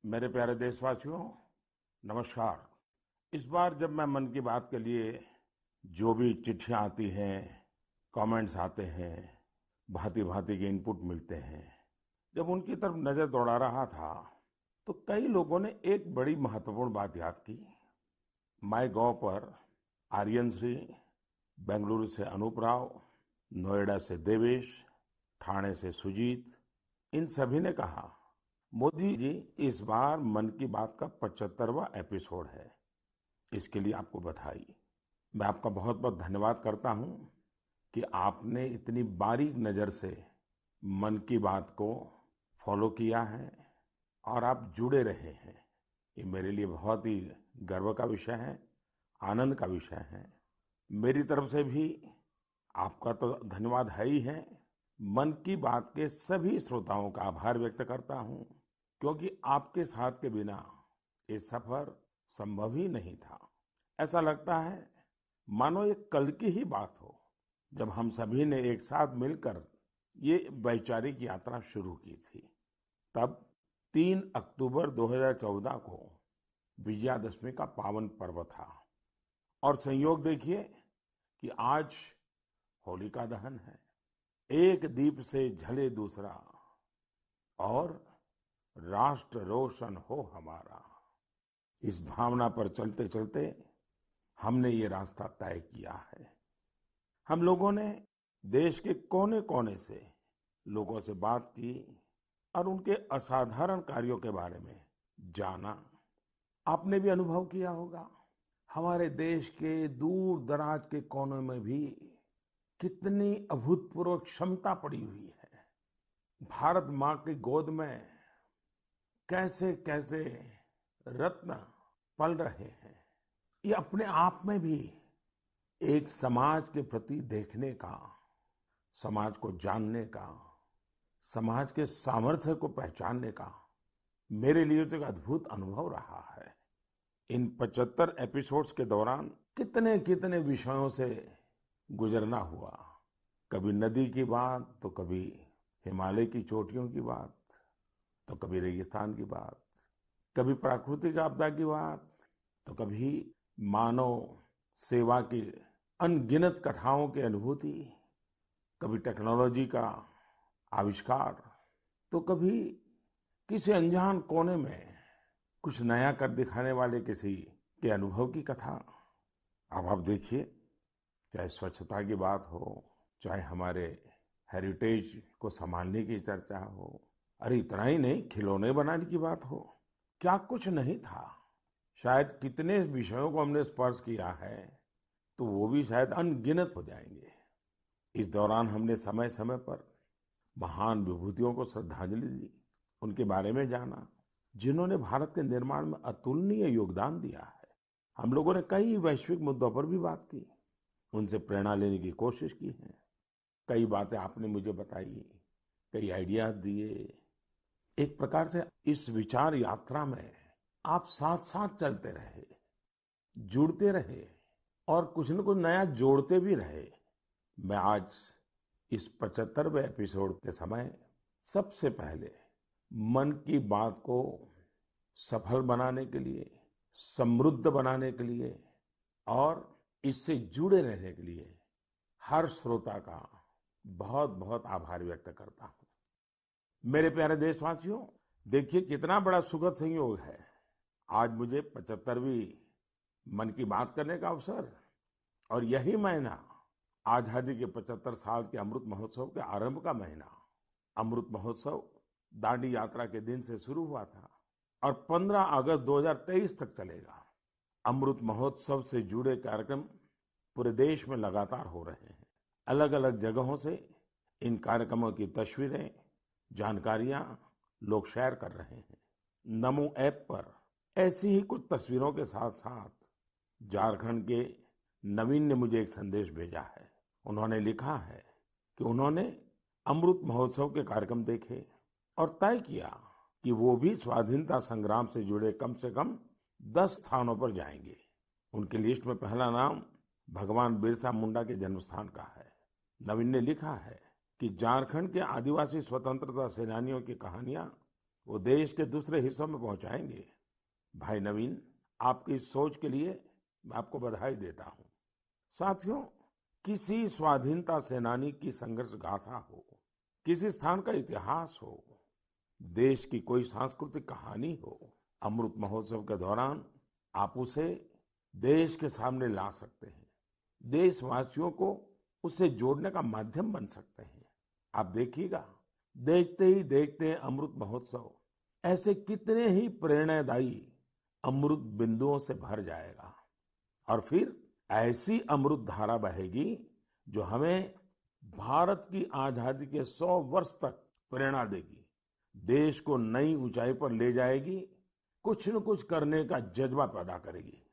मेरे प्यारे देशवासियों, नमस्कार। इस बार जब मैं मन की बात के लिए जो भी चिट्ठियां आती हैं, कमेंट्स आते हैं, भांति भांति के इनपुट मिलते हैं, जब उनकी तरफ नजर दौड़ा रहा था तो कई लोगों ने एक बड़ी महत्वपूर्ण बात याद की। माई गॉव पर आर्यन श्री, बेंगलुरु से अनूप राव, नोएडा से देवेश, ठाणे से सुजीत, इन सभी ने कहा, मोदी जी, इस बार मन की बात का 75वां एपिसोड है। इसके लिए आपको बधाई। मैं आपका बहुत बहुत धन्यवाद करता हूं कि आपने इतनी बारीक नजर से मन की बात को फॉलो किया है और आप जुड़े रहे हैं। ये मेरे लिए बहुत ही गर्व का विषय है, आनंद का विषय है। मेरी तरफ से भी आपका तो धन्यवाद है ही है। मन की बात के सभी श्रोताओं का आभार व्यक्त करता हूं, क्योंकि आपके साथ के बिना ये सफर संभव ही नहीं था। ऐसा लगता है मानो ये कल की ही बात हो, जब हम सभी ने एक साथ मिलकर ये वैचारिक यात्रा शुरू की थी। तब 3 अक्टूबर 2014 को विजयादशमी का पावन पर्व था और संयोग देखिए कि आज होलिका दहन है। एक दीप से जले दूसरा और राष्ट्र रोशन हो हमारा। इस भावना पर चलते चलते हमने ये रास्ता तय किया है। हम लोगों ने देश के कोने कोने से लोगों से बात की और उनके असाधारण कार्यों के बारे में जाना। आपने भी अनुभव किया होगा, हमारे देश के दूर दराज के कोनों में भी कितनी अभूतपूर्व क्षमता पड़ी हुई है। भारत माँ की गोद में कैसे कैसे रत्न पल रहे हैं। ये अपने आप में भी एक समाज के प्रति देखने का, समाज को जानने का, समाज के सामर्थ्य को पहचानने का मेरे लिए तो एक अद्भुत अनुभव रहा है। इन 75 एपिसोड्स के दौरान कितने कितने विषयों से गुजरना हुआ। कभी नदी की बात, तो कभी हिमालय की चोटियों की बात, तो कभी रेगिस्तान की बात, कभी प्राकृतिक आपदा की बात, तो कभी मानव सेवा की अनगिनत कथाओं की अनुभूति, कभी टेक्नोलॉजी का आविष्कार, तो कभी किसी अनजान कोने में कुछ नया कर दिखाने वाले किसी के अनुभव की कथा। अब आप देखिए, चाहे स्वच्छता की बात हो, चाहे हमारे हेरिटेज को संभालने की चर्चा हो, अरे इतना ही नहीं, खिलौने बनाने की बात हो, क्या कुछ नहीं था। शायद कितने विषयों को हमने स्पर्श किया है, तो वो भी शायद अनगिनत हो जाएंगे। इस दौरान हमने समय समय पर महान विभूतियों को श्रद्धांजलि दी, उनके बारे में जाना, जिन्होंने भारत के निर्माण में अतुलनीय योगदान दिया है। हम लोगों ने कई वैश्विक मुद्दों पर भी बात की, उनसे प्रेरणा लेने की कोशिश की है। कई बातें आपने मुझे बताई, कई आइडियाज दिए। एक प्रकार से इस विचार यात्रा में आप साथ साथ चलते रहे, जुड़ते रहे और कुछ न कुछ नया जोड़ते भी रहे। मैं आज इस 75वें एपिसोड के समय सबसे पहले मन की बात को सफल बनाने के लिए, समृद्ध बनाने के लिए और इससे जुड़े रहने के लिए हर श्रोता का बहुत बहुत आभार व्यक्त करता हूं। मेरे प्यारे देशवासियों, देखिए कितना बड़ा सुखद संयोग है। आज मुझे 75वीं मन की बात करने का अवसर, और यही महीना आजादी के 75 साल के अमृत महोत्सव के आरंभ का महीना। अमृत महोत्सव दांडी यात्रा के दिन से शुरू हुआ था और 15 अगस्त 2023 तक चलेगा। अमृत महोत्सव से जुड़े कार्यक्रम पूरे देश में लगातार हो रहे हैं। अलग अलग जगहों से इन कार्यक्रमों की तस्वीरें, जानकारियां लोग शेयर कर रहे हैं। नमो ऐप पर ऐसी ही कुछ तस्वीरों के साथ साथ झारखंड के नवीन ने मुझे एक संदेश भेजा है। उन्होंने लिखा है कि उन्होंने अमृत महोत्सव के कार्यक्रम देखे और तय किया कि वो भी स्वाधीनता संग्राम से जुड़े कम से कम 10 स्थानों पर जाएंगे। उनकी लिस्ट में पहला नाम भगवान बिरसा मुंडा के जन्मस्थान का है। नवीन ने लिखा है कि झारखंड के आदिवासी स्वतंत्रता सेनानियों की कहानियां वो देश के दूसरे हिस्सों में पहुंचाएंगे। भाई नवीन, आपकी इस सोच के लिए मैं आपको बधाई देता हूं। साथियों, किसी स्वाधीनता सेनानी की संघर्ष गाथा हो, किसी स्थान का इतिहास हो, देश की कोई सांस्कृतिक कहानी हो, अमृत महोत्सव के दौरान आप उसे देश के सामने ला सकते हैं, देशवासियों को उससे जोड़ने का माध्यम बन सकते हैं। आप देखिएगा, देखते ही देखते अमृत महोत्सव ऐसे कितने ही प्रेरणादायी अमृत बिंदुओं से भर जाएगा और फिर ऐसी अमृत धारा बहेगी जो हमें भारत की आजादी के 100 वर्ष तक प्रेरणा देगी, देश को नई ऊंचाई पर ले जाएगी, कुछ न कुछ करने का जज्बा पैदा करेगी।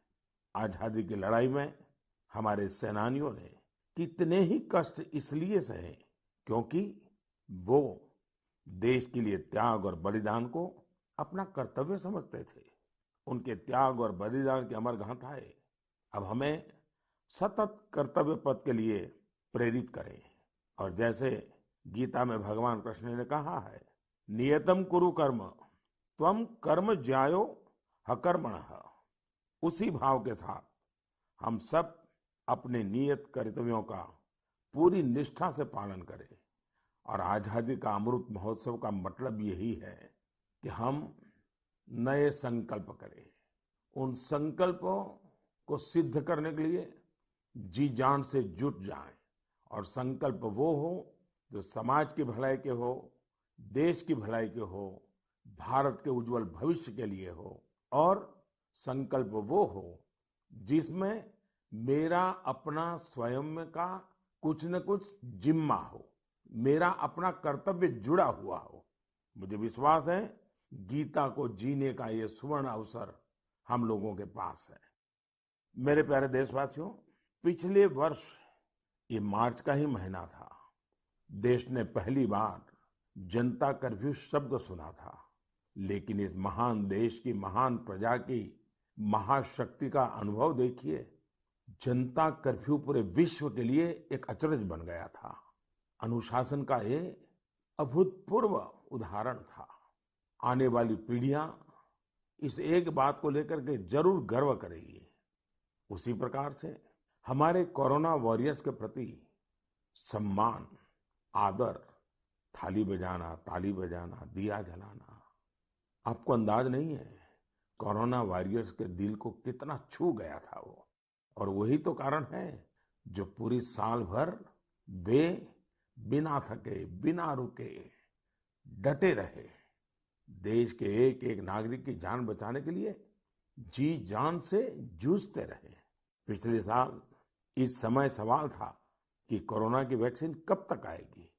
आजादी की लड़ाई में हमारे सेनानियों ने कितने ही कष्ट इसलिए सहे क्योंकि वो देश के लिए त्याग और बलिदान को अपना कर्तव्य समझते थे। उनके त्याग और बलिदान की अमर गाथाएं अब हमें सतत कर्तव्य पथ के लिए प्रेरित करें। और जैसे गीता में भगवान कृष्ण ने कहा है, नियतम कुरु कर्म त्वम कर्म ज्यायो हकर्मणः, उसी भाव के साथ हम सब अपने नियत कर्तव्यों का पूरी निष्ठा से पालन करें। और आजादी का अमृत महोत्सव का मतलब यही है कि हम नए संकल्प करें, उन संकल्पों को सिद्ध करने के लिए जी जान से जुट जाएं। और संकल्प वो हो जो समाज की भलाई के हो, देश की भलाई के हो, भारत के उज्जवल भविष्य के लिए हो। और संकल्प वो हो जिसमें मेरा अपना स्वयं का कुछ न कुछ जिम्मा हो, मेरा अपना कर्तव्य जुड़ा हुआ हो। मुझे विश्वास है गीता को जीने का ये सुवर्ण अवसर हम लोगों के पास है। मेरे प्यारे देशवासियों, पिछले वर्ष ये मार्च का ही महीना था, देश ने पहली बार जनता कर्फ्यू शब्द सुना था। लेकिन इस महान देश की महान प्रजा की महाशक्ति का अनुभव देखिए। जनता कर्फ्यू पूरे विश्व के लिए एक अचरज बन गया था। अनुशासन का ये अभूतपूर्व उदाहरण था। आने वाली पीढ़ियां इस एक बात को लेकर के जरूर गर्व करेगी। उसी प्रकार से हमारे कोरोना वॉरियर्स के प्रति सम्मान, आदर, थाली बजाना, ताली बजाना, दिया जलाना, आपको अंदाज नहीं है कोरोना वॉरियर्स के दिल को कितना छू गया था वो। और वही तो कारण है जो पूरी साल भर वे बिना थके, बिना रुके डटे रहे, देश के एक एक नागरिक की जान बचाने के लिए जी जान से जूझते रहे। पिछले साल इस समय सवाल था कि कोरोना की वैक्सीन कब तक आएगी।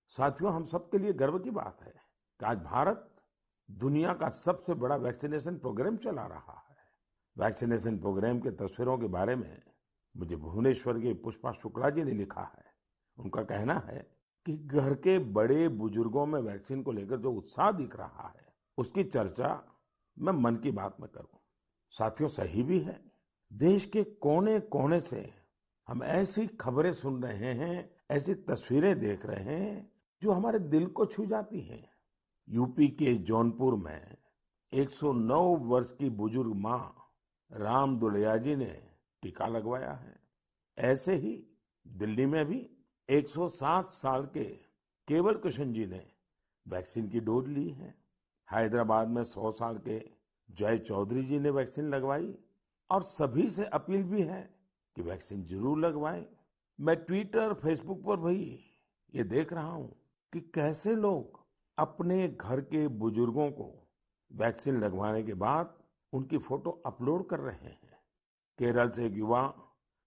साथियों, हम सबके लिए गर्व की बात है कि आज भारत दुनिया का सबसे बड़ा वैक्सीनेशन प्रोग्राम चला रहा है। वैक्सीनेशन प्रोग्राम के तस्वीरों के बारे में मुझे भुवनेश्वर के पुष्पा शुक्ला जी ने लिखा है। उनका कहना है कि घर के बड़े बुजुर्गों में वैक्सीन को लेकर जो उत्साह दिख रहा है उसकी चर्चा मैं मन की बात में करूं। साथियों, सही भी है। देश के कोने कोने से हम ऐसी खबरें सुन रहे हैं, ऐसी तस्वीरें देख रहे हैं जो हमारे दिल को छू जाती हैं। यूपी के जौनपुर में 109 वर्ष की बुजुर्ग मां राम दुलैया जी ने टीका लगवाया है। ऐसे ही दिल्ली में भी 107 साल के केवल कृष्ण जी ने वैक्सीन की डोज ली है। हैदराबाद में 100 साल के जय चौधरी जी ने वैक्सीन लगवाई। और सभी से अपील भी है कि वैक्सीन जरूर लगवाएं। मैं ट्विटर, फेसबुक पर भी ये देख रहा हूं कि कैसे लोग अपने घर के बुजुर्गों को वैक्सीन लगवाने के बाद उनकी फोटो अपलोड कर रहे हैं। केरल से एक युवा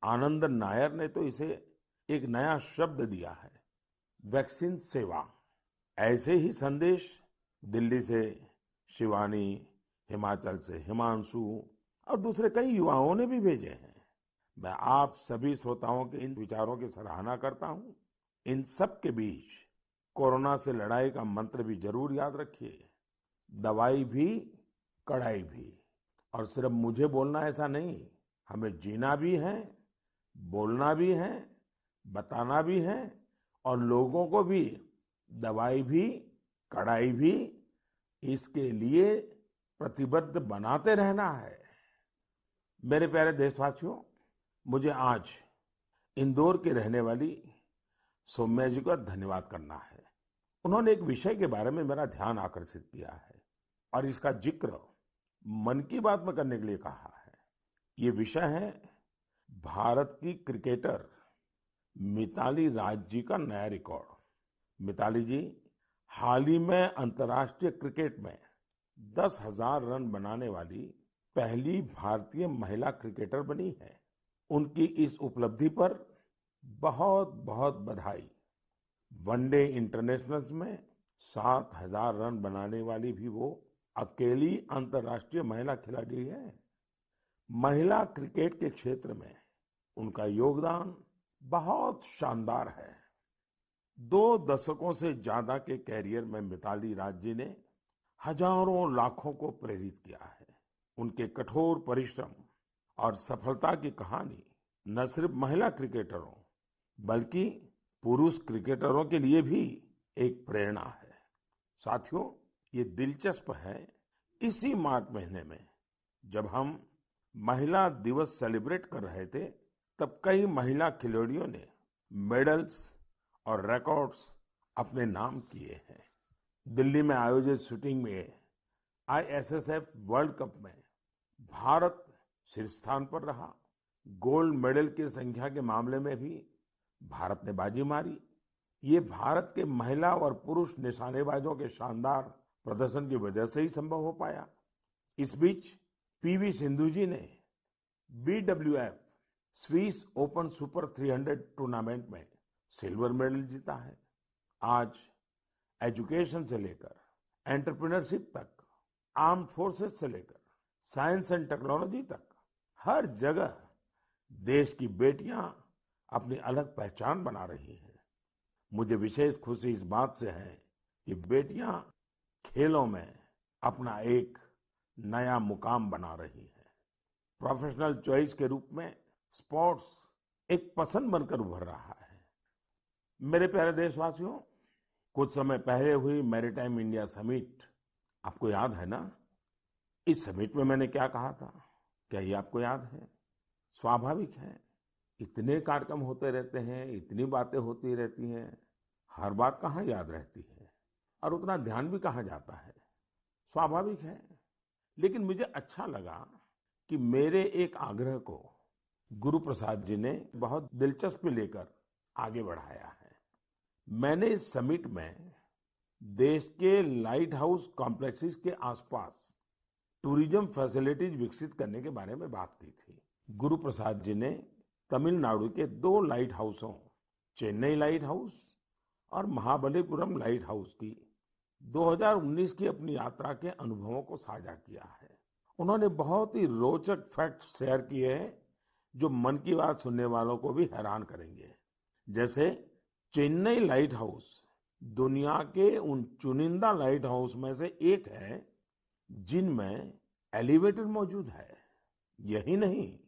आनंदन नायर ने तो इसे एक नया शब्द दिया है, वैक्सीन सेवा। ऐसे ही संदेश दिल्ली से शिवानी, हिमाचल से हिमांशु और दूसरे कई युवाओं ने भी भेजे हैं। मैं आप सभी श्रोताओं के इन विचारों की सराहना करता हूं। इन सब के बीच कोरोना से लड़ाई का मंत्र भी जरूर याद रखिए, दवाई भी कड़ाई भी। और सिर्फ मुझे बोलना ऐसा नहीं, हमें जीना भी है, बोलना भी है, बताना भी है और लोगों को भी दवाई भी कड़ाई भी इसके लिए प्रतिबद्ध बनाते रहना है। मेरे प्यारे देशवासियों, मुझे आज इंदौर की रहने वाली सौम्या जी का धन्यवाद करना है। उन्होंने एक विषय के बारे में मेरा ध्यान आकर्षित किया है और इसका जिक्र मन की बात में करने के लिए कहा है। ये विषय है भारत की क्रिकेटर मिताली राज जी का नया रिकॉर्ड। मिताली जी हाल ही में अंतर्राष्ट्रीय क्रिकेट में 10,000 रन बनाने वाली पहली भारतीय महिला क्रिकेटर बनी है। उनकी इस उपलब्धि पर बहुत बहुत बधाई। वनडे इंटरनेशनल्स में 7,000 रन बनाने वाली भी वो अकेली अंतर्राष्ट्रीय महिला खिलाड़ी है। महिला क्रिकेट के क्षेत्र में उनका योगदान बहुत शानदार है। 2 दशकों से ज्यादा के कैरियर में मिताली राज जी ने हजारों लाखों को प्रेरित किया है। उनके कठोर परिश्रम और सफलता की कहानी न सिर्फ महिला क्रिकेटरों बल्कि पुरुष क्रिकेटरों के लिए भी एक प्रेरणा है। साथियों, ये दिलचस्प है, इसी मार्च महीने में जब हम महिला दिवस सेलिब्रेट कर रहे थे, तब कई महिला खिलाड़ियों ने मेडल्स और रिकॉर्ड्स अपने नाम किए हैं। दिल्ली में आयोजित शूटिंग में आईएसएसएफ वर्ल्ड कप में भारत शीर्ष स्थान पर रहा। गोल्ड मेडल की संख्या के मामले में भी भारत ने बाजी मारी। ये भारत के महिला और पुरुष निशानेबाजों के शानदार प्रदर्शन की वजह से ही संभव हो पाया। इस बीच पीवी सिंधु जी ने BWF Swiss open super 300 tournament में सिल्वर मेडल जीता है। आज एजुकेशन से लेकर एंटरप्रेन्योरशिप तक, आर्म्ड फोर्सेस से लेकर साइंस एंड टेक्नोलॉजी तक, हर जगह देश की बेटियां अपनी अलग पहचान बना रही हैं। मुझे विशेष खुशी इस बात से है कि बेटियां खेलों में अपना एक नया मुकाम बना रही हैं। प्रोफेशनल चॉइस के रूप में स्पोर्ट्स एक पसंद बनकर उभर रहा है। मेरे प्यारे देशवासियों, कुछ समय पहले हुई मैरीटाइम इंडिया समिट आपको याद है ना? इस समिट में मैंने क्या कहा था, क्या ये आपको याद है? स्वाभाविक है, इतने कार्यक्रम होते रहते हैं, इतनी बातें होती रहती हैं, हर बात कहाँ याद रहती है और उतना ध्यान भी कहाँ जाता है। स्वाभाविक है, लेकिन मुझे अच्छा लगा कि मेरे एक आग्रह को गुरु प्रसाद जी ने बहुत दिलचस्पी लेकर आगे बढ़ाया है। मैंने इस समिट में देश के लाइट हाउस कॉम्प्लेक्सेस के आसपास टूरिज्म फैसिलिटीज विकसित करने के बारे में बात की थी। गुरु प्रसाद जी ने तमिलनाडु के 2 लाइट हाउसों, चेन्नई लाइट हाउस और महाबलीपुरम लाइट हाउस की 2019 की अपनी यात्रा के अनुभवों को साझा किया है। उन्होंने बहुत ही रोचक फैक्ट्स शेयर किए हैं जो मन की बात सुनने वालों को भी हैरान करेंगे। जैसे चेन्नई लाइट हाउस दुनिया के उन चुनिंदा लाइट हाउस में से एक है जिनमें एलिवेटर मौजूद है। यही नहीं,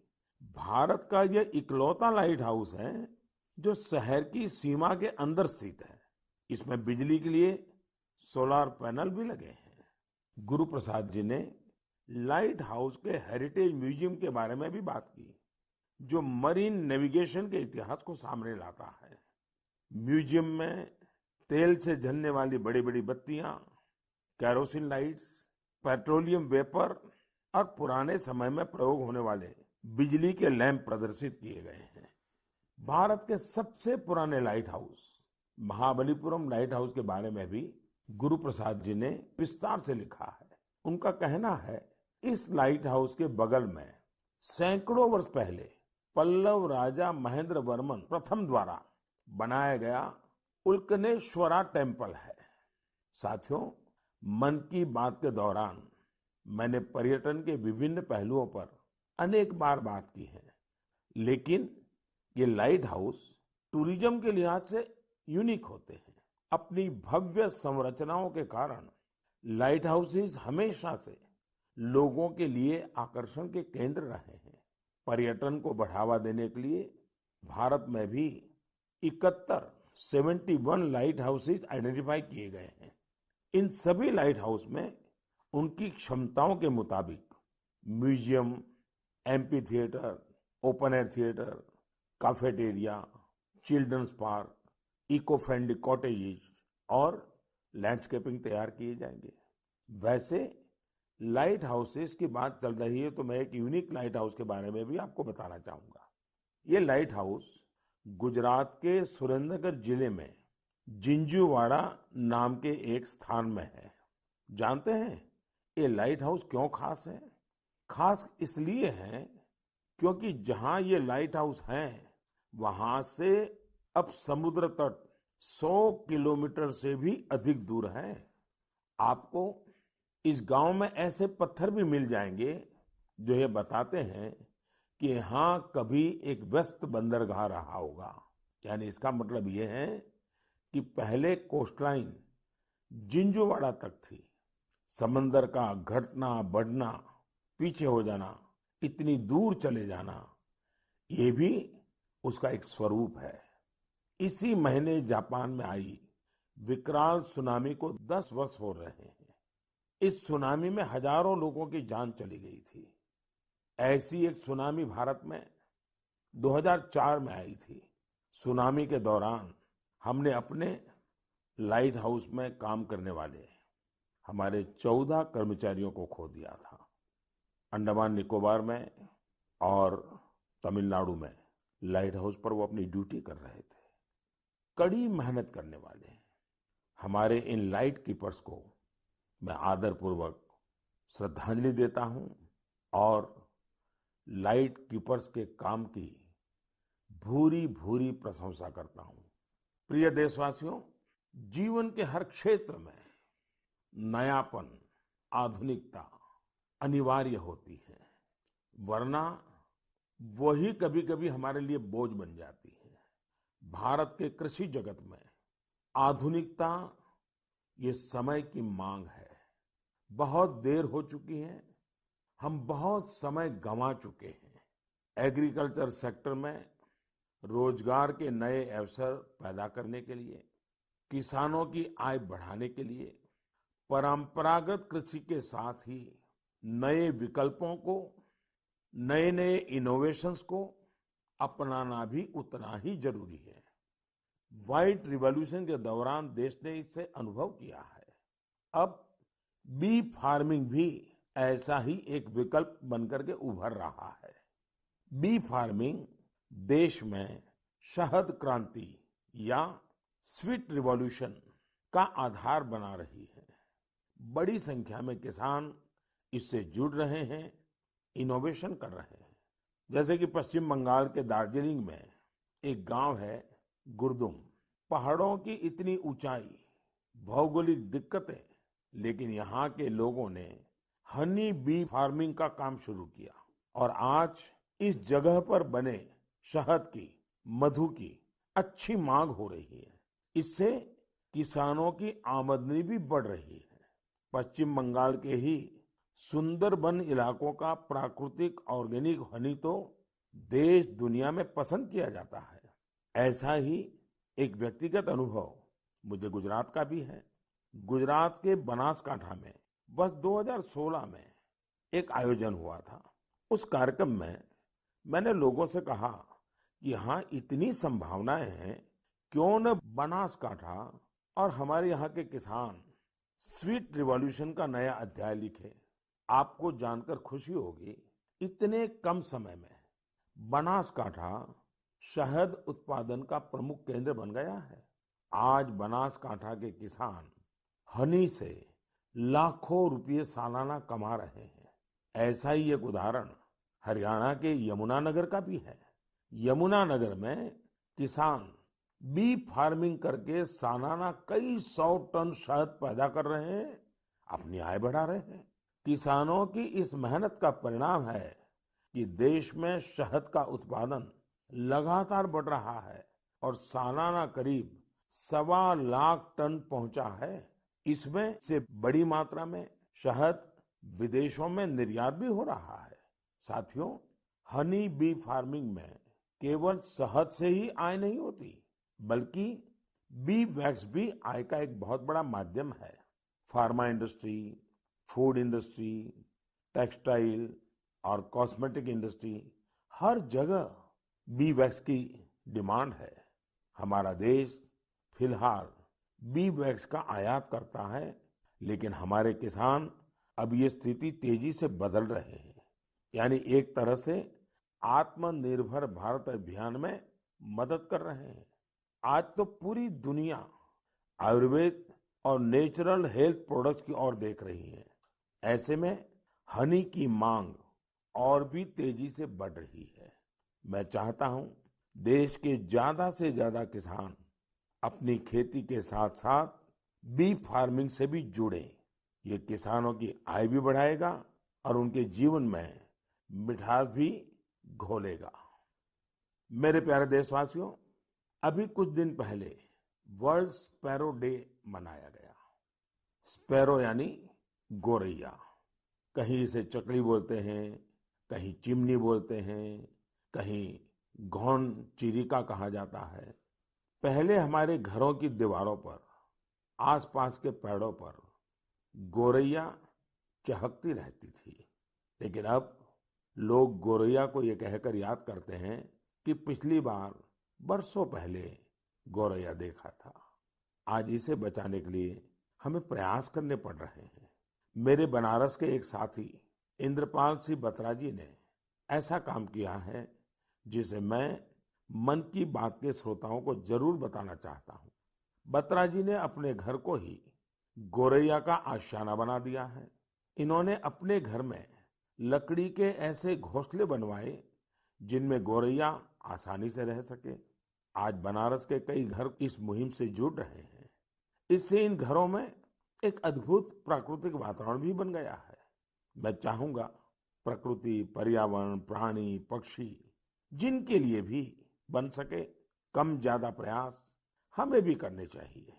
भारत का यह इकलौता लाइट हाउस है जो शहर की सीमा के अंदर स्थित है। इसमें बिजली के लिए सोलर पैनल भी लगे हैं। गुरु प्रसाद जी ने लाइट हाउस के हेरिटेज म्यूजियम के बारे में भी बात की, जो मरीन नेविगेशन के इतिहास को सामने लाता है। म्यूजियम में तेल से जलने वाली बड़ी बड़ी बत्तियां, कैरोसिन लाइट्स, पेट्रोलियम वेपर और पुराने समय में प्रयोग होने वाले बिजली के लैंप प्रदर्शित किए गए हैं। भारत के सबसे पुराने light house Mahabalipuram light house के बारे में भी गुरु प्रसाद जी ने विस्तार से लिखा है। उनका कहना है, इस लाइट हाउस के बगल में सैकड़ों वर्ष पहले पल्लव राजा महेंद्र वर्मन प्रथम द्वारा बनाया गया उल्कनेश्वरा टेम्पल है। साथियों, मन की बात के दौरान मैंने पर्यटन के विभिन्न पहलुओं पर अनेक बार बात की है, लेकिन ये लाइट हाउस टूरिज्म के लिहाज से यूनिक होते हैं। अपनी भव्य संरचनाओं के कारण लाइट हाउसेस हमेशा से लोगों के लिए आकर्षण के केंद्र रहे हैं। पर्यटन को बढ़ावा देने के लिए भारत में भी 71 लाइट हाउसेस आइडेंटिफाई किए गए हैं। इन सभी लाइट हाउस में उनकी क्षमताओं के मुताबिक museum, amphitheatre, open air theatre, cafeteria, children's park, eco friendly cottages और लैंडस्केपिंग तैयार किए जाएंगे। वैसे लाइट हाउसेस की बात चल रही है तो मैं एक यूनिक लाइट हाउस के बारे में भी आपको बताना चाहूंगा। ये लाइट हाउस गुजरात के सुरेंद्रनगर जिले में जिंजूवाड़ा नाम के एक स्थान में है। जानते हैं ये लाइट हाउस क्यों खास है? खास इसलिए है क्योंकि जहां ये लाइट हाउस हैं वहां से अब समुद्र तट 100 किलोमीटर से भी अधिक दूर है। आपको इस गांव में ऐसे पत्थर भी मिल जाएंगे जो ये बताते हैं कि यहाँ कभी एक व्यस्त बंदरगाह रहा होगा। यानी इसका मतलब ये है कि पहले कोस्टलाइन जिंजूवाड़ा तक थी। समंदर का घटना बढ़ना, पीछे हो जाना, इतनी दूर चले जाना, ये भी उसका एक स्वरूप है। इसी महीने जापान में आई विकराल सुनामी को 10 वर्ष हो रहे हैं। इस सुनामी में हजारों लोगों की जान चली गई थी। ऐसी एक सुनामी भारत में 2004 में आई थी। सुनामी के दौरान हमने अपने लाइट हाउस में काम करने वाले हमारे 14 कर्मचारियों को खो दिया था। अंडमान निकोबार में और तमिलनाडु में लाइट हाउस पर वो अपनी ड्यूटी कर रहे थे। कड़ी मेहनत करने वाले हमारे इन लाइट कीपर्स को मैं आदरपूर्वक श्रद्धांजलि देता हूं और लाइट कीपर्स के काम की भूरी भूरी प्रशंसा करता हूं। प्रिय देशवासियों, जीवन के हर क्षेत्र में नयापन, आधुनिकता अनिवार्य होती है, वरना वही कभी कभी हमारे लिए बोझ बन जाती है। भारत के कृषि जगत में आधुनिकता ये समय की मांग है। बहुत देर हो चुकी है, हम बहुत समय गंवा चुके हैं। एग्रीकल्चर सेक्टर में रोजगार के नए अवसर पैदा करने के लिए, किसानों की आय बढ़ाने के लिए परंपरागत कृषि के साथ ही नए विकल्पों को, नए नए इनोवेशंस को अपनाना भी उतना ही जरूरी है। व्हाइट रिवॉल्यूशन के दौरान देश ने इससे अनुभव किया है। अब बी फार्मिंग भी ऐसा ही एक विकल्प बनकर के उभर रहा है। बी फार्मिंग देश में शहद क्रांति या स्वीट रिवॉल्यूशन का आधार बना रही है। बड़ी संख्या में किसान इससे जुड़ रहे हैं, इनोवेशन कर रहे हैं। जैसे कि पश्चिम बंगाल के दार्जिलिंग में एक गांव है गुरदुम। पहाड़ों की इतनी ऊंचाई, भौगोलिक दिक्कतें, लेकिन यहाँ के लोगों ने हनी बी फार्मिंग का काम शुरू किया और आज इस जगह पर बने शहद की, मधु की अच्छी मांग हो रही है। इससे किसानों की आमदनी भी बढ़ रही है। पश्चिम बंगाल के ही सुंदरबन इलाकों का प्राकृतिक ऑर्गेनिक हनी तो देश दुनिया में पसंद किया जाता है। ऐसा ही एक व्यक्तिगत अनुभव मुझे गुजरात का भी है। गुजरात के बनासकांठा में बस 2016 में एक आयोजन हुआ था। उस कार्यक्रम में मैंने लोगों से कहा कि यहाँ इतनी संभावनाएं हैं, क्यों न बनासकांठा और हमारे यहाँ के किसान स्वीट रिवॉल्यूशन का नया अध्याय लिखे। आपको जानकर खुशी होगी, इतने कम समय में बनासकांठा शहद उत्पादन का प्रमुख केंद्र बन गया है। आज बनासकांठा के किसान हनी से लाखों रुपए सालाना कमा रहे हैं। ऐसा ही एक उदाहरण हरियाणा के यमुनानगर का भी है। यमुनानगर में किसान बी फार्मिंग करके सालाना कई 100 टन शहद पैदा कर रहे हैं, अपनी आय बढ़ा रहे हैं। किसानों की इस मेहनत का परिणाम है कि देश में शहद का उत्पादन लगातार बढ़ रहा है और सालाना करीब 1.25 लाख टन पहुंचा है। इसमें से बड़ी मात्रा में शहद विदेशों में निर्यात भी हो रहा है। साथियों, हनी बी फार्मिंग में केवल शहद से ही आय नहीं होती, बल्कि बी वैक्स भी आय का एक बहुत बड़ा माध्यम है। Pharma industry, food industry, textile और कॉस्मेटिक इंडस्ट्री, हर जगह बी वैक्स की डिमांड है। हमारा देश फिलहाल बी वैक्स का आयात करता है, लेकिन हमारे किसान अब ये स्थिति तेजी से बदल रहे हैं। यानी एक तरह से आत्मनिर्भर भारत अभियान में मदद कर रहे हैं। आज तो पूरी दुनिया आयुर्वेद और नेचुरल हेल्थ प्रोडक्ट्स की ओर देख रही है। ऐसे में हनी की मांग और भी तेजी से बढ़ रही है। मैं चाहता हूं देश के ज्यादा से ज्यादा किसान अपनी खेती के साथ साथ बी फार्मिंग से भी जुड़े। ये किसानों की आय भी बढ़ाएगा और उनके जीवन में मिठास भी घोलेगा। मेरे प्यारे देशवासियों, अभी कुछ दिन पहले वर्ल्ड स्पैरो डे मनाया गया। स्पैरो यानी गोरैया। कहीं इसे चकली बोलते हैं, कहीं चिमनी बोलते हैं, कहीं घौन चिरिका कहा जाता है। पहले हमारे घरों की दीवारों पर, आसपास के पेड़ों पर गोरैया चहकती रहती थी। लेकिन अब लोग गोरैया को ये कहकर याद करते हैं कि पिछली बार बरसों पहले गोरैया देखा था। आज इसे बचाने के लिए हमें प्रयास करने पड़ रहे हैं। मेरे बनारस के एक साथी इंद्रपाल सिंह बत्रा जी ने ऐसा काम किया है जिसे मैं मन की बात के श्रोताओं को जरूर बताना चाहता हूँ। बत्रा जी ने अपने घर को ही गोरैया का आशियाना बना दिया है। इन्होंने अपने घर में लकड़ी के ऐसे घोंसले बनवाए जिनमें गोरैया आसानी से रह सके। आज बनारस के कई घर इस मुहिम से जुड़ रहे हैं। इससे इन घरों में एक अद्भुत प्राकृतिक वातावरण भी बन गया है। मैं चाहूंगा प्रकृति, पर्यावरण, प्राणी, पक्षी जिनके लिए भी बन सके, कम ज्यादा प्रयास हमें भी करने चाहिए।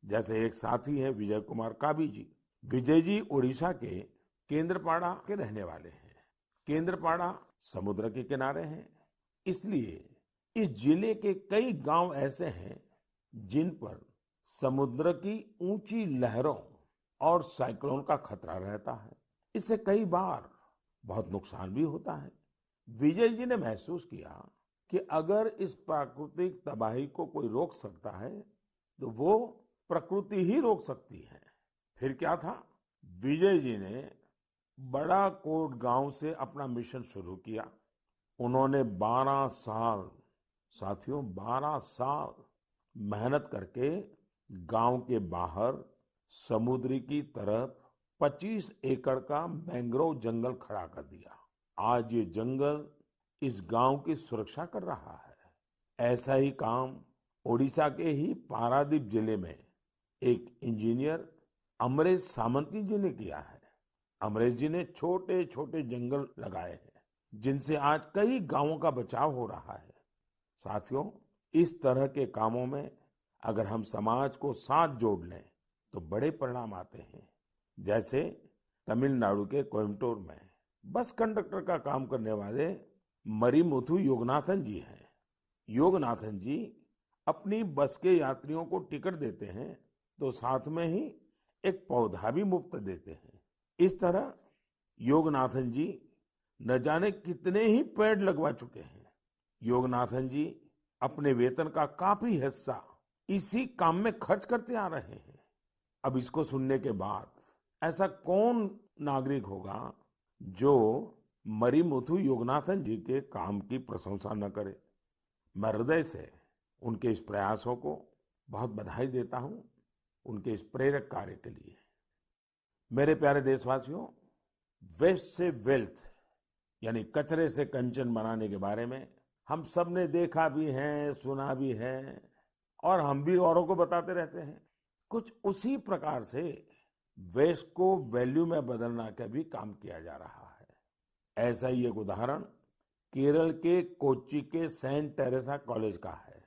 जैसे एक साथी हैं विजय कुमार काबी जी। विजय जी उड़ीसा के केंद्रपाड़ा के रहने वाले हैं। केंद्रपाड़ा समुद्र के किनारे है, इसलिए इस जिले के कई गांव ऐसे हैं जिन पर समुद्र की ऊंची लहरों और साइक्लोन का खतरा रहता है। इससे कई बार बहुत नुकसान भी होता है। विजय जी ने महसूस किया कि अगर इस प्राकृतिक तबाही को कोई रोक सकता है तो वो प्रकृति ही रोक सकती है। फिर क्या था, विजय जी ने बड़ा कोट गांव से अपना मिशन शुरू किया। उन्होंने 12 साल, साथियों 12 साल मेहनत करके गांव के बाहर समुद्र की तरफ 25 एकड़ का मैंग्रोव जंगल खड़ा कर दिया। आज ये जंगल इस गांव की सुरक्षा कर रहा है। ऐसा ही काम ओडिशा के ही पारादीप जिले में एक इंजीनियर अमरेश सामंती जी ने किया है। अमरेश जी ने छोटे छोटे जंगल लगाए हैं जिनसे आज कई गांवों का बचाव हो रहा है। साथियों, इस तरह के कामों में अगर हम समाज को साथ जोड़ लें तो बड़े परिणाम आते हैं। जैसे तमिलनाडु के कोयम्बटूर में बस कंडक्टर का काम करने वाले मरिमुथु योगनाथन जी हैं। योगनाथन जी अपनी बस के यात्रियों को टिकट देते हैं तो साथ में ही एक पौधा भी मुफ्त देते हैं। इस तरह योगनाथन जी न जाने कितने ही पेड़ लगवा चुके हैं। योगनाथन जी अपने वेतन का काफी हिस्सा इसी काम में खर्च करते आ रहे हैं। अब इसको सुनने के बाद ऐसा कौन नागरिक होगा जो मरिमुथु योगनाथन जी के काम की प्रशंसा न करे। मैं हृदय से उनके इस प्रयासों को बहुत बधाई देता हूं, उनके इस प्रेरक कार्य के लिए। मेरे प्यारे देशवासियों, वेस्ट से वेल्थ यानी कचरे से कंचन बनाने के बारे में हम सब ने देखा भी है, सुना भी है और हम भी औरों को बताते रहते हैं। कुछ उसी प्रकार से वेस्ट को वैल्यू में बदलना का भी काम किया जा रहा है। ऐसा ही एक उदाहरण केरल के कोच्चि के सेंट टेरेसा कॉलेज का है।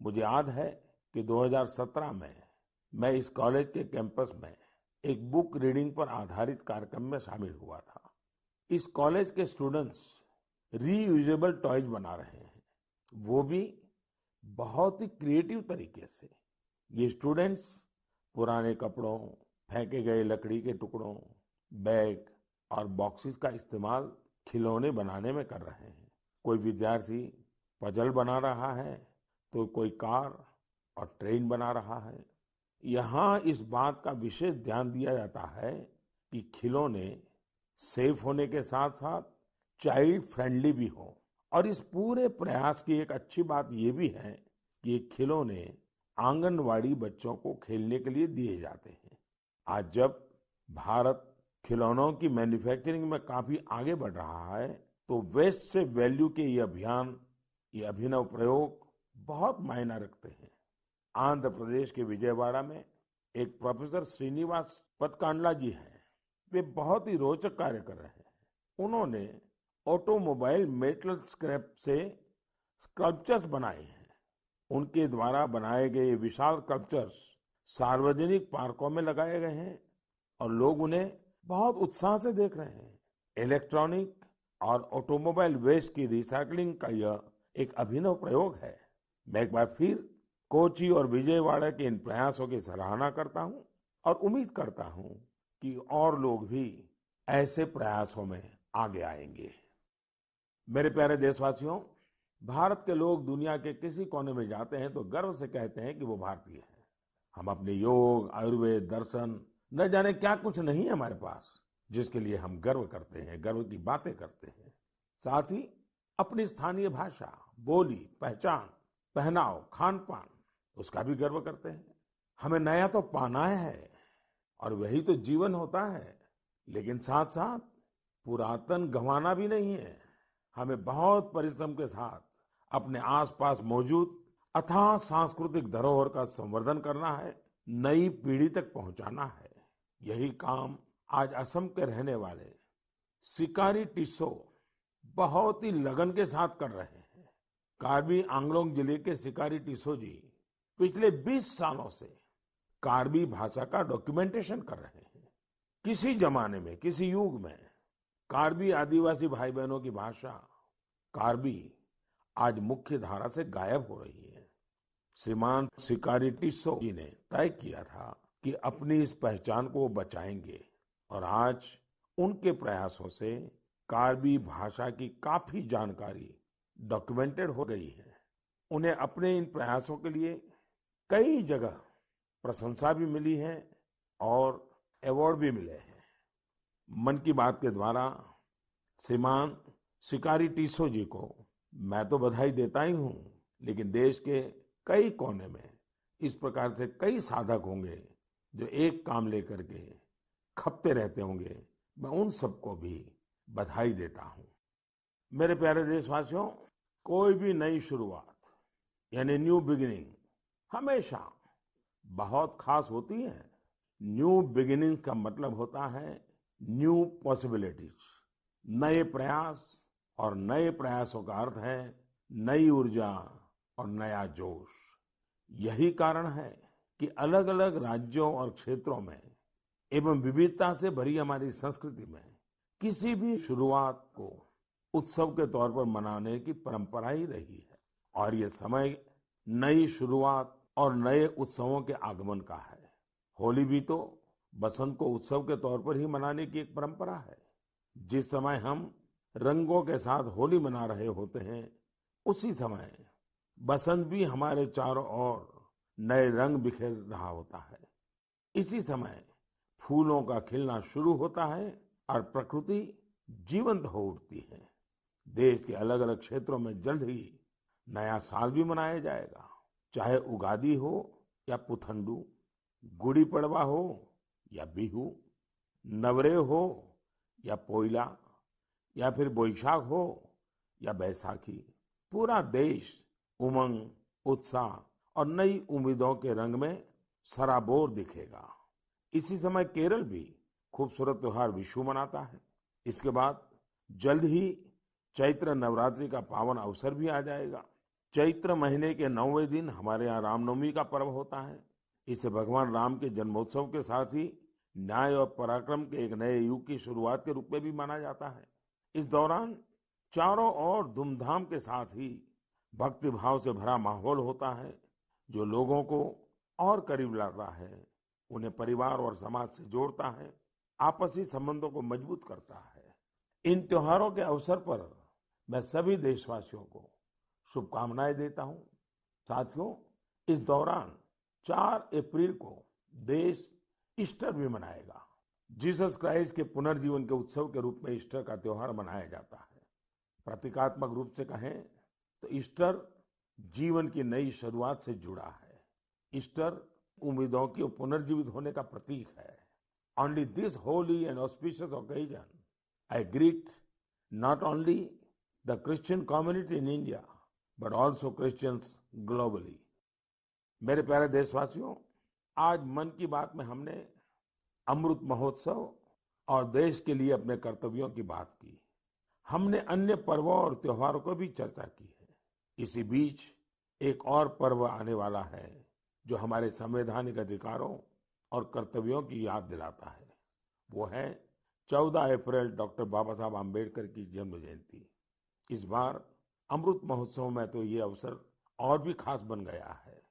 मुझे याद है कि 2017 में मैं इस कॉलेज के कैंपस में एक बुक रीडिंग पर आधारित कार्यक्रम में शामिल हुआ था। इस कॉलेज के स्टूडेंट्स रीयूजेबल टॉयज बना रहे हैं, वो भी बहुत ही क्रिएटिव तरीके से। ये स्टूडेंट्स पुराने कपड़ों, फेंके गए लकड़ी के टुकड़ों बैग और बॉक्सेस का इस्तेमाल खिलौने बनाने में कर रहे हैं। कोई विद्यार्थी पजल बना रहा है, तो कोई कार और ट्रेन बना रहा है। यहाँ इस बात का विशेष ध्यान दिया जाता है कि खिलौने सेफ होने के साथ साथ चाइल्ड फ्रेंडली भी हो। और इस पूरे प्रयास की एक अच्छी बात ये भी है कि ये खिलौने आंगनवाड़ी बच्चों को खेलने के लिए दिए जाते हैं। आज जब भारत खिलौनों की मैन्युफैक्चरिंग में काफी आगे बढ़ रहा है, तो वेस्ट से वैल्यू के ये अभियान, ये अभिनव प्रयोग बहुत मायना रखते हैं। आंध्र प्रदेश के विजयवाड़ा में एक प्रोफेसर श्रीनिवास पदकांडला जी हैं। वे बहुत ही रोचक कार्य कर रहे हैं। उन्होंने ऑटोमोबाइल मेटल स्क्रैप से स्कल्पचर्स बनाए हैं। उनके द्वारा बनाए गए विशाल स्कल्पचर्स सार्वजनिक पार्कों में लगाए गए हैं और लोग उन्हें बहुत उत्साह से देख रहे हैं। इलेक्ट्रॉनिक और ऑटोमोबाइल वेस्ट की रिसाइकलिंग का यह एक अभिनव प्रयोग है। मैं एक बार फिर कोची और विजयवाड़ा के इन प्रयासों की सराहना करता हूं और उम्मीद करता हूं कि और लोग भी ऐसे प्रयासों में आगे आएंगे। मेरे प्यारे देशवासियों, भारत के लोग दुनिया के किसी कोने में जाते हैं तो गर्व से कहते हैं कि वो भारतीय हैं। हम अपने योग, आयुर्वेद, दर्शन, न जाने क्या कुछ नहीं है हमारे पास, जिसके लिए हम गर्व करते हैं, गर्व की बातें करते हैं। साथ ही अपनी स्थानीय भाषा, बोली, पहचान, पहनाव, खान पान, उसका भी गर्व करते हैं। हमें नया तो पाना है और वही तो जीवन होता है, लेकिन साथ साथ पुरातन गंवाना भी नहीं है। हमें बहुत परिश्रम के साथ अपने आसपास मौजूद अथाह सांस्कृतिक धरोहर का संवर्धन करना है, नई पीढ़ी तक पहुंचाना है। यही काम आज असम के रहने वाले सिकारी टिस्सौ बहुत ही लगन के साथ कर रहे हैं। कार्बी आंगलोंग जिले के सिकारी टिस्सौ जी पिछले 20 सालों से कार्बी भाषा का डॉक्यूमेंटेशन कर रहे हैं। किसी जमाने में, किसी युग में कार्बी आदिवासी भाई बहनों की भाषा कार्बी आज मुख्य धारा से गायब हो रही है। श्रीमान सिकारी टिस्सौ जी ने तय किया था कि अपनी इस पहचान को वो बचाएंगे और आज उनके प्रयासों से कार्बी भाषा की काफी जानकारी डॉक्यूमेंटेड हो गई है। उन्हें अपने इन प्रयासों के लिए कई जगह प्रशंसा भी मिली है और अवार्ड भी मिले हैं। मन की बात के द्वारा श्रीमान सिकारी टिस्सौ जी को मैं तो बधाई देता ही हूँ, लेकिन देश के कई कोने में इस प्रकार से कई साधक होंगे जो एक काम लेकर के खपते रहते होंगे। मैं उन सबको भी बधाई देता हूँ। मेरे प्यारे देशवासियों, कोई भी नई शुरुआत यानी न्यू बिगिनिंग हमेशा बहुत खास होती है। न्यू बिगिनिंग का मतलब होता है न्यू पॉसिबिलिटीज, नए प्रयास, और नए प्रयासों का अर्थ है नई ऊर्जा और नया जोश। यही कारण है कि अलग अलग राज्यों और क्षेत्रों में एवं विविधता से भरी हमारी संस्कृति में किसी भी शुरुआत को उत्सव के तौर पर मनाने की परंपरा ही रही है। और ये समय नई शुरुआत और नए उत्सवों के आगमन का है। होली भी तो बसंत को उत्सव के तौर पर ही मनाने की एक परंपरा है। जिस समय हम रंगों के साथ होली मना रहे होते हैं, उसी समय बसंत भी हमारे चारों ओर नए रंग बिखेर रहा होता है। इसी समय फूलों का खिलना शुरू होता है और प्रकृति जीवंत हो उठती है। देश के अलग अलग क्षेत्रों में जल्द ही नया साल भी मनाया जाएगा, चाहे उगादी हो या पुथंडू, गुड़ी पड़वा हो या बिहू, नवरेह हो या पोइला, या फिर बोईशाख हो या बैसाखी। पूरा देश उमंग, उत्साह और नई उम्मीदों के रंग में सराबोर दिखेगा। इसी समय केरल भी खूबसूरत त्योहार विशु मनाता है। इसके बाद जल्द ही चैत्र नवरात्रि का पावन अवसर भी आ जाएगा। चैत्र महीने के 9वें दिन हमारे यहाँ रामनवमी का पर्व होता है। इसे भगवान राम के जन्मोत्सव के साथ ही न्याय और पराक्रम के एक नए युग की शुरुआत के रूप में भी माना जाता है। इस दौरान चारों ओर धूमधाम के साथ ही भक्ति भाव से भरा माहौल होता है, जो लोगों को और करीब लाता है, उन्हें परिवार और समाज से जोड़ता है। आपसी संबंधों को मजबूत करता है। इन त्योहारों के अवसर पर मैं सभी देशवासियों को शुभकामनाएं देता हूं। साथियों, इस दौरान 4 अप्रैल को देश ईस्टर भी मनाएगा। जीसस क्राइस्ट के पुनर्जीवन के उत्सव के रूप में ईस्टर का त्योहार मनाया जाता है। प्रतीकात्मक रूप से कहें तो ईस्टर जीवन की नई शुरुआत से जुड़ा है। ईस्टर उम्मीदों की पुनर्जीवित होने का प्रतीक है। On this Holi and auspicious occasion I greet not only the Christian community in India, but also Christians globally. मेरे प्यारे देशवासियों, आज मन की बात में हमने अमृत महोत्सव और देश के लिए अपने कर्तव्यों की बात की। हमने अन्य पर्वों और त्योहारों को भी चर्चा की है। इसी बीच एक और पर्व आने वाला है जो हमारे संवैधानिक अधिकारों और कर्तव्यों की याद दिलाता है। वो है 14 अप्रैल डॉक्टर बाबा साहब आम्बेडकर की जन्म जयंती। इस बार अमृत महोत्सव में तो ये अवसर और भी खास बन गया है।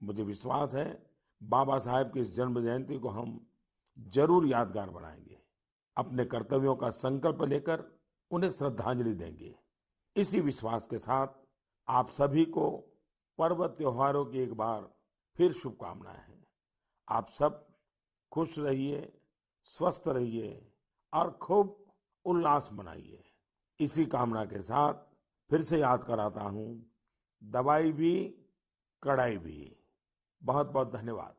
मुझे विश्वास है बाबा साहब की इस जन्म जयंती को हम जरूर यादगार बनाएंगे, अपने कर्तव्यों का संकल्प लेकर उन्हें श्रद्धांजलि देंगे। इसी विश्वास के साथ आप सभी को पर्व त्योहारों की एक बार फिर शुभकामनाएं हैं। आप सब खुश रहिए, स्वस्थ रहिए और खूब उल्लास मनाइए। इसी कामना के साथ फिर से याद कराता हूं, दवाई भी कड़ाई भी। बहुत बहुत धन्यवाद।